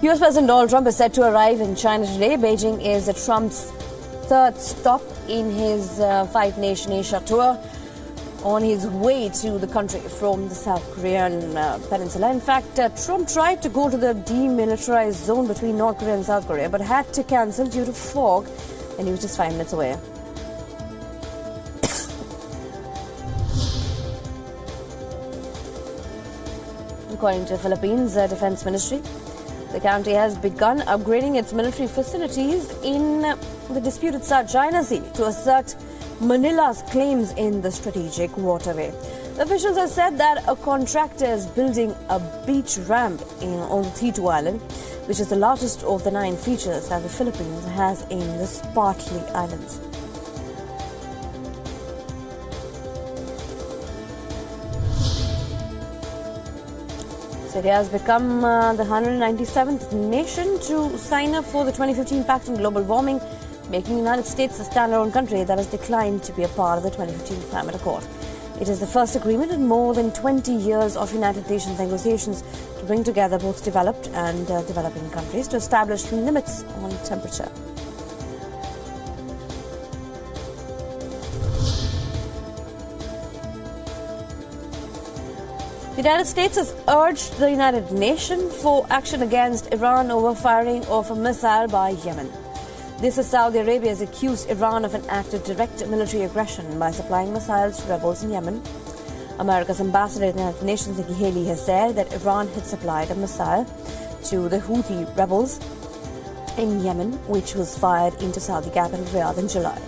US President Donald Trump is set to arrive in China today. Beijing is Trump's third stop in his five-nation Asia tour on his way to the country from the South Korean peninsula. In fact, Trump tried to go to the demilitarized zone between North Korea and South Korea, but had to cancel due to fog, and he was just 5 minutes away. According to the Philippines Defense Ministry, the country has begun upgrading its military facilities in the disputed South China Sea to assert Manila's claims in the strategic waterway. The officials have said that a contractor is building a beach ramp on the T2 Island, which is the largest of the 9 features that the Philippines has in the Spratly Islands. Syria has become the 197th nation to sign up for the 2015 Pact on Global Warming, making the United States a standalone country that has declined to be a part of the 2015 Climate Accord. It is the first agreement in more than 20 years of United Nations negotiations to bring together both developed and developing countries to establish limits on temperature. The United States has urged the United Nations for action against Iran over firing of a missile by Yemen. This as Saudi Arabia has accused Iran of an act of direct military aggression by supplying missiles to rebels in Yemen. America's ambassador to the United Nations, Nikki Haley, has said that Iran had supplied a missile to the Houthi rebels in Yemen, which was fired into Saudi capital Riyadh in July.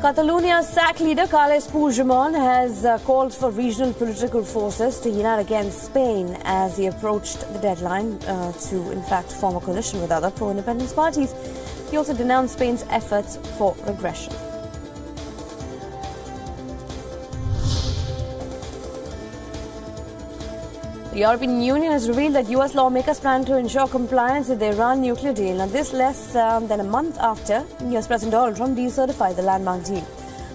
Catalonia's SAC leader, Carles Puigdemont, has called for regional political forces to unite against Spain as he approached the deadline to, in fact, form a coalition with other pro-independence parties. He also denounced Spain's efforts for regression. The European Union has revealed that US lawmakers plan to ensure compliance with the Iran nuclear deal. Now, this less than a month after US President Donald Trump decertified the landmark deal.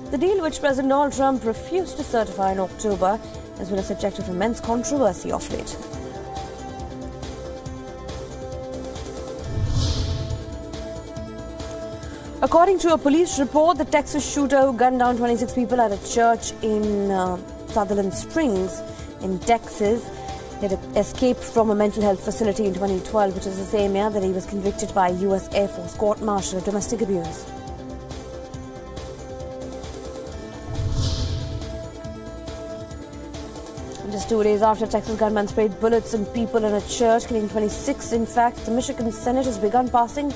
The deal, which President Donald Trump refused to certify in October, has been a subject of immense controversy of late. According to a police report, the Texas shooter who gunned down 26 people at a church in Sutherland Springs in Texas had escaped from a mental health facility in 2012, which is the same year that he was convicted by a U.S. Air Force court-martial of domestic abuse. Just 2 days after Texas gunman sprayed bullets on people in a church, killing 26, in fact, the Michigan Senate has begun passing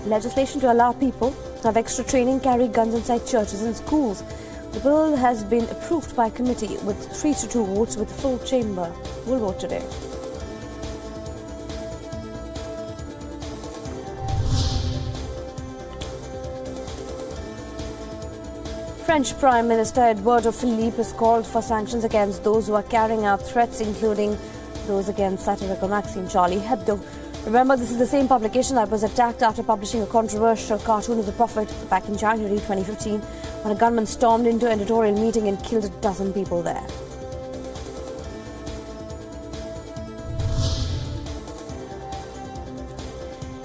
legislation to allow people to have extra training, carry guns inside churches and schools. The bill has been approved by committee with 3-2 votes, with the full chamber will vote today. French Prime Minister Edouard Philippe has called for sanctions against those who are carrying out threats, including those against satirical magazine Charlie Hebdo. Remember, this is the same publication that was attacked after publishing a controversial cartoon of the Prophet back in January 2015, when a gunman stormed into an editorial meeting and killed a dozen people there.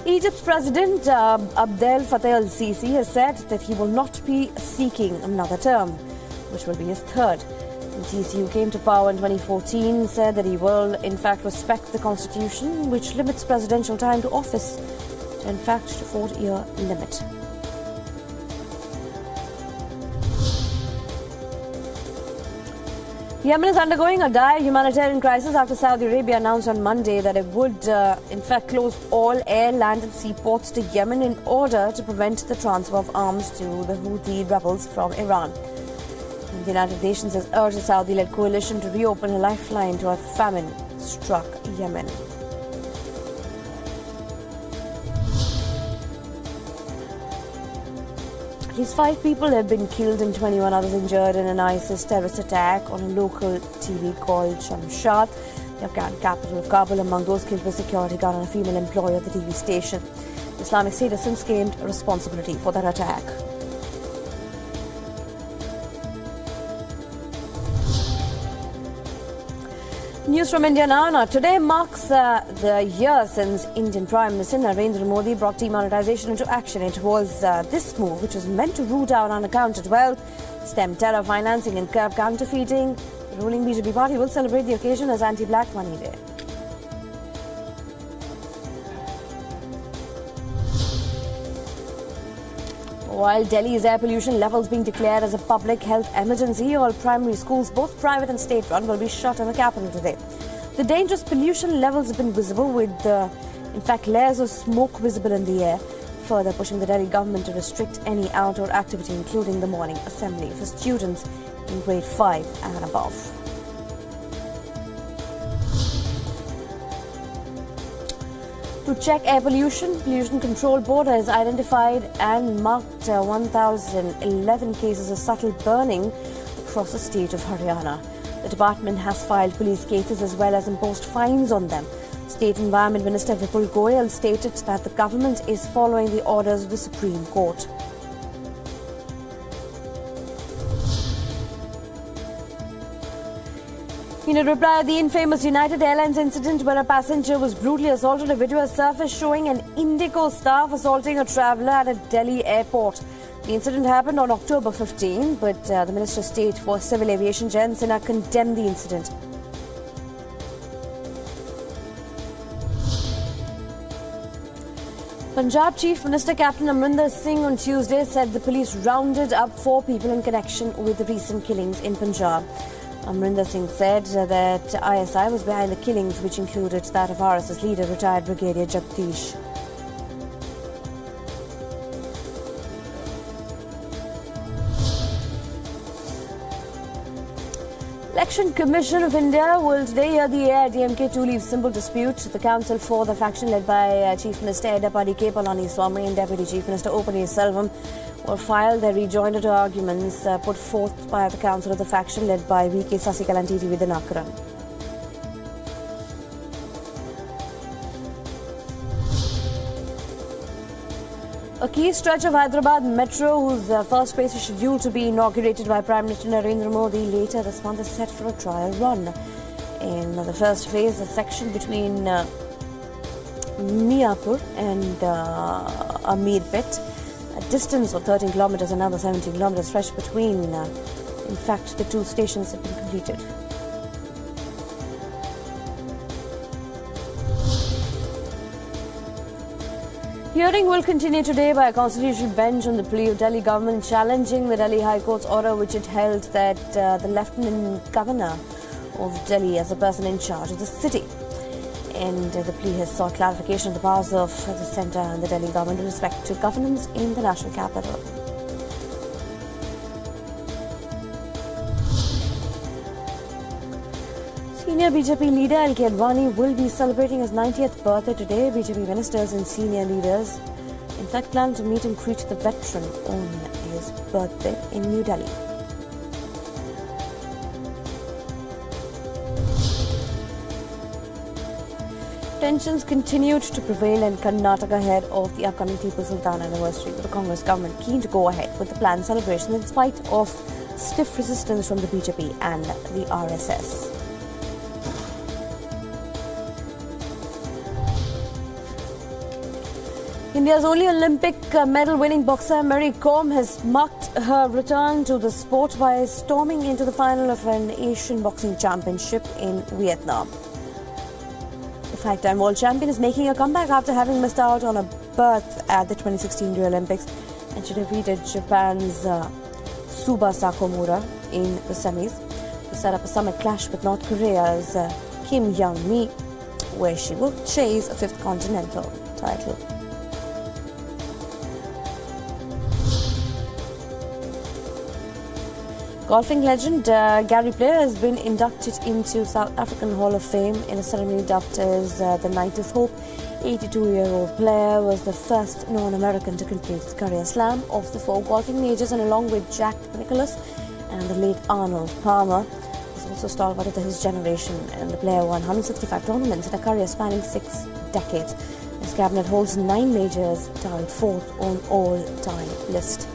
Egypt's President Abdel Fattah el-Sisi has said that he will not be seeking another term, which will be his third. El-Sisi, who came to power in 2014, said that he will, in fact, respect the constitution, which limits presidential time to office to, in fact, a 4-year limit. Yemen is undergoing a dire humanitarian crisis after Saudi Arabia announced on Monday that it would, in fact, close all air, land and sea ports to Yemen in order to prevent the transfer of arms to the Houthi rebels from Iran. The United Nations has urged the Saudi-led coalition to reopen a lifeline to a famine-struck Yemen. At least 5 people have been killed and 21 others injured in an ISIS terrorist attack on a local TV called Shamshad, the Afghan capital of Kabul. Among those killed was security guard and a female employee of the TV station. The Islamic State has since claimed responsibility for that attack. News from India now. Today marks the year since Indian Prime Minister Narendra Modi brought demonetization into action. It was this move which was meant to root out unaccounted wealth, stem terror financing and curb counterfeiting. The ruling BJP party will celebrate the occasion as Anti-Black Money Day. While Delhi's air pollution levels being declared as a public health emergency, all primary schools, both private and state-run, will be shut in the capital today. The dangerous pollution levels have been visible with, in fact, layers of smoke visible in the air, further pushing the Delhi government to restrict any outdoor activity, including the morning assembly for students in grade 5 and above. To check air pollution, Pollution Control Board has identified and marked 1,011 cases of subtle burning across the state of Haryana. The department has filed police cases as well as imposed fines on them. State Environment Minister Vipul Goyal stated that the government is following the orders of the Supreme Court. In a reply, the infamous United Airlines incident where a passenger was brutally assaulted, a video has surfaced showing an INDIGO staff assaulting a traveller at a Delhi airport. The incident happened on October 15, but the Minister of State for Civil Aviation, Jayant Sinha, condemned the incident. Punjab Chief Minister Captain Amrinder Singh on Tuesday said the police rounded up 4 people in connection with the recent killings in Punjab. Amrinder Singh said that ISI was behind the killings, which included that of RSS leader, retired Brigadier Jagdish. Election Commission of India will today hear the AIDMK two-leaf symbol dispute. The council for the faction led by Chief Minister Edapadi K. Palaniswamy and Deputy Chief Minister O. Selvam will file their rejoinder to arguments put forth by the council of the faction led by V.K. Sasikala and T.T. Vidyanakaran. A key stretch of Hyderabad Metro, whose first phase is scheduled to be inaugurated by Prime Minister Narendra Modi later this month, is set for a trial run. In the first phase, a section between Miapur and Ameerpet, a distance of 13 kilometers, another 17 kilometers stretch between, in fact, the two stations have been completed. Hearing will continue today by a constitutional bench on the plea of Delhi government challenging the Delhi High Court's order which it held that the Lieutenant Governor of Delhi as a person in charge of the city. And the plea has sought clarification of the powers of the centre and the Delhi government with respect to governance in the national capital. Senior BJP leader L.K. Advani will be celebrating his 90th birthday today. BJP ministers and senior leaders, in fact, plan to meet and greet the veteran on his birthday in New Delhi. Tensions continued to prevail in Karnataka ahead of the upcoming Tipu Sultan anniversary, with the Congress government keen to go ahead with the planned celebration in spite of stiff resistance from the BJP and the RSS. India's only Olympic medal-winning boxer Mary Kom has marked her return to the sport by storming into the final of an Asian Boxing Championship in Vietnam. The 5-time world champion is making a comeback after having missed out on a berth at the 2016 Rio Olympics, and she defeated Japan's Suba Sakomura in the semis to set up a summit clash with North Korea's Kim Young-mi, where she will chase a 5th continental title. Golfing legend Gary Player has been inducted into South African Hall of Fame in a ceremony dubbed as the Night of Hope. 82-year-old Player was the first non-American to complete the career slam of the 4 golfing majors, and along with Jack Nicklaus and the late Arnold Palmer, was also stalwart of his generation, and the Player won 165 tournaments in a career spanning 6 decades. His cabinet holds 9 majors, tied 4th on all-time list.